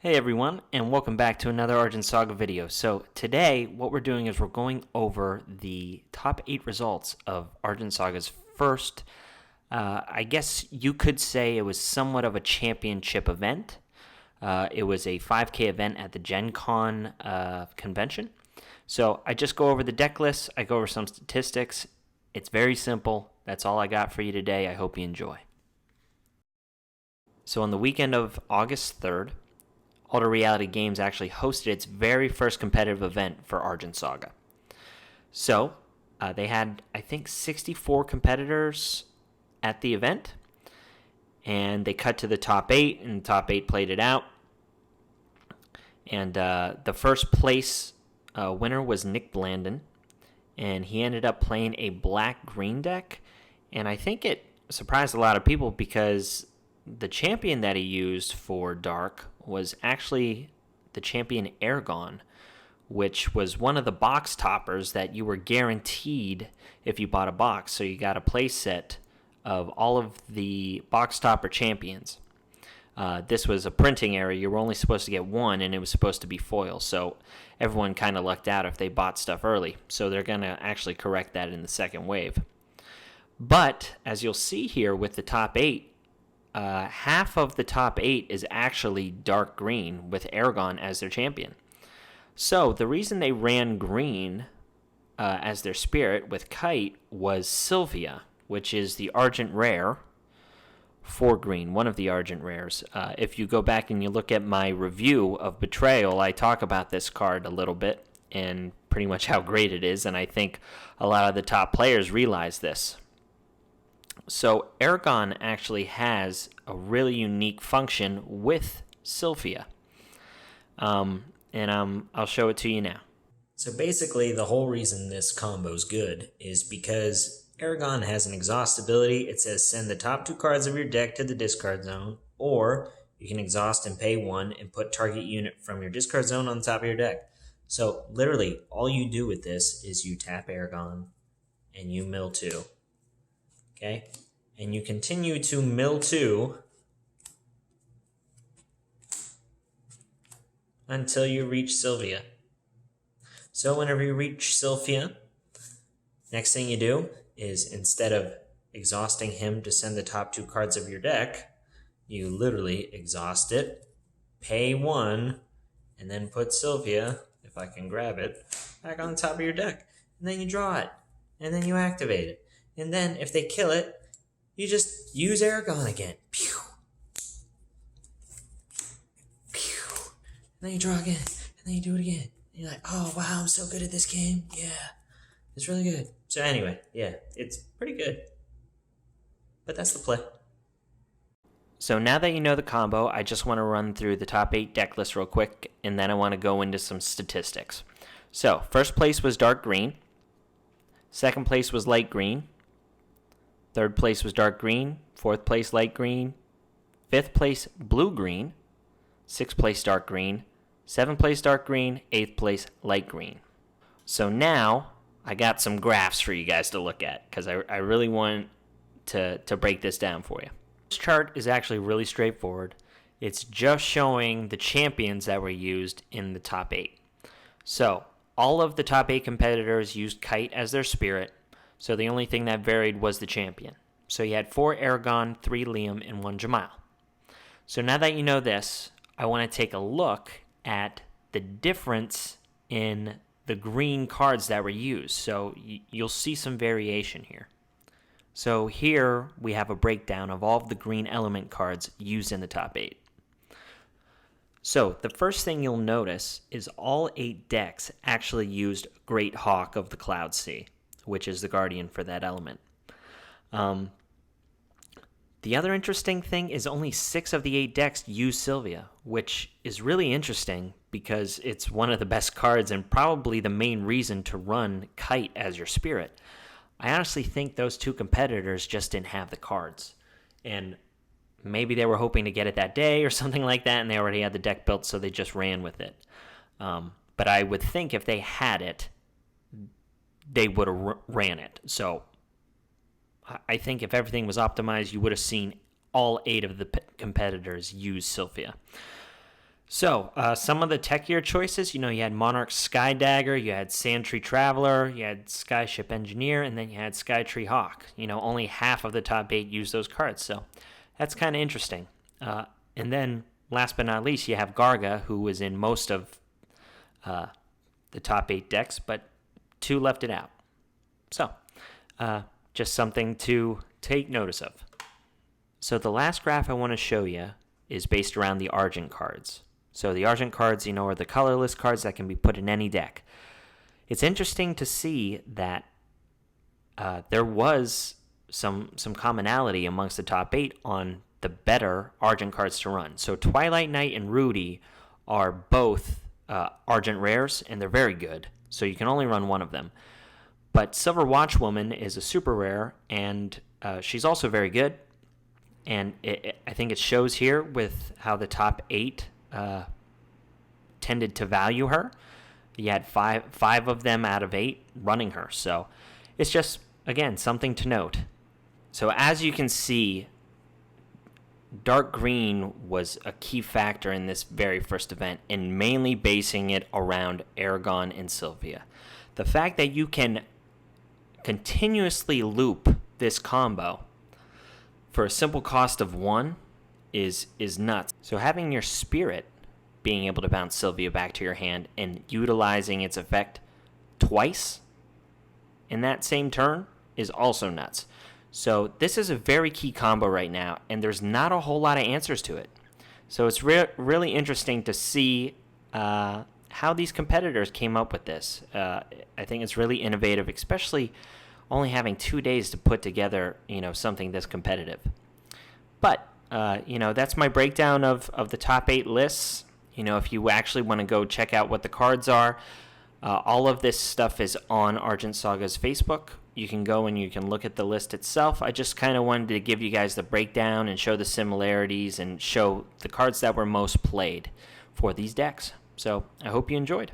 Hey everyone, and welcome back to another Argent Saga video. So today, what we're doing is we're going over the top 8 results of Argent Saga's first, I guess you could say it was somewhat of a championship event. It was a 5K event at the Gen Con convention. So I just go over the deck list, I go over some statistics. It's very simple. That's all I got for you today. I hope you enjoy. So on the weekend of August 3rd, Alter Reality Games actually hosted its very first competitive event for Argent Saga. So, they had, I think, 64 competitors at the event, and they cut to the top 8, and the top 8 played it out. And the first place winner was Nick Blandon, and he ended up playing a black-green deck, and I think it surprised a lot of people because the champion that he used for Dark was actually the champion Eragon, which was one of the box toppers that you were guaranteed if you bought a box. So you got a play set of all of the box topper champions. This was a printing error. You were only supposed to get one, and it was supposed to be foil. So everyone kind of lucked out if they bought stuff early. So they're going to actually correct that in the second wave. But as you'll see here with the top 8, half of the top 8 is actually dark green with Eragon as their champion. So the reason they ran green as their spirit with Kite was Silvia, which is the Argent Rare for green, one of the Argent Rares. If you go back and you look at my review of Betrayal, I talk about this card a little bit and pretty much how great it is, and I think a lot of the top players realize this. So Eragon actually has a really unique function with Silvia. I'll show it to you now. So basically, the whole reason this combo is good is because Eragon has an exhaust ability. It says send the top 2 cards of your deck to the discard zone, or you can exhaust and pay 1 and put target unit from your discard zone on the top of your deck. So literally, all you do with this is you tap Eragon and you mill 2. Okay? And you continue to mill 2 until you reach Silvia. So whenever you reach Silvia, next thing you do is instead of exhausting him to send the top 2 cards of your deck, you literally exhaust it, pay 1, and then put Silvia, if I can grab it, back on the top of your deck. And then you draw it, and then you activate it. And then if they kill it, you just use Eragon again. Pew! Pew! And then you draw again, and then you do it again. And you're like, oh wow, I'm so good at this game. Yeah, it's really good. So anyway, yeah, it's pretty good. But that's the play. So now that you know the combo, I just want to run through the top 8 deck list real quick, and then I want to go into some statistics. So, first place was dark green. Second place was light green. Third place was dark green. Fourth place, light green. Fifth place, blue-green. Sixth place, dark green. Seventh place, dark green. Eighth place, light green. So now, I got some graphs for you guys to look at, because I really want to break this down for you. This chart is actually really straightforward. It's just showing the champions that were used in the top 8. So, all of the top 8 competitors used Kite as their spirit. So the only thing that varied was the champion. So you had 4 Eragon, 3 Liam, and 1 Jamal. So now that you know this, I want to take a look at the difference in the green cards that were used. So you'll see some variation here. So here we have a breakdown of all of the green element cards used in the top 8. So the first thing you'll notice is all 8 decks actually used Great Hawk of the Cloud Sea, which is the guardian for that element. The other interesting thing is only 6 of the 8 decks use Silvia, which is really interesting because it's one of the best cards and probably the main reason to run Kite as your spirit. I honestly think those 2 competitors just didn't have the cards. And maybe they were hoping to get it that day or something like that, and they already had the deck built, so they just ran with it. But I would think if they had it, they would have ran it. So I think if everything was optimized, you would have seen all 8 of the competitors use Silvia. So, some of the techier choices, you had Monarch Sky Dagger, you had Sandtree Traveler, you had Skyship Engineer, and then you had Skytree Hawk. Only half of the top 8 use those cards, so that's kind of interesting. And then, last but not least, you have Garga, who was in most of the top 8 decks, but 2 left it out. So, just something to take notice of. So the last graph I want to show you is based around the Argent cards. So the Argent cards, are the colorless cards that can be put in any deck. It's interesting to see that there was some commonality amongst the top 8 on the better Argent cards to run. So Twilight Knight and Rudy are both Argent rares, and they're very good. So you can only run one of them. But Silver Watchwoman is a super rare, and she's also very good. And I think it shows here with how the top 8 tended to value her. You had five of them out of 8 running her. So it's just, again, something to note. So as you can see, dark green was a key factor in this very first event, and mainly basing it around Eragon and Silvia. The fact that you can continuously loop this combo for a simple cost of 1 is nuts. So having your Spirit being able to bounce Silvia back to your hand and utilizing its effect twice in that same turn is also nuts. So this is a very key combo right now, and there's not a whole lot of answers to it. So it's really interesting to see how these competitors came up with this. I think it's really innovative, especially only having 2 days to put together, something this competitive. But, that's my breakdown of the top 8 lists. If you actually want to go check out what the cards are, all of this stuff is on Argent Saga's Facebook. You can go and you can look at the list itself. I just kind of wanted to give you guys the breakdown and show the similarities and show the cards that were most played for these decks. So I hope you enjoyed.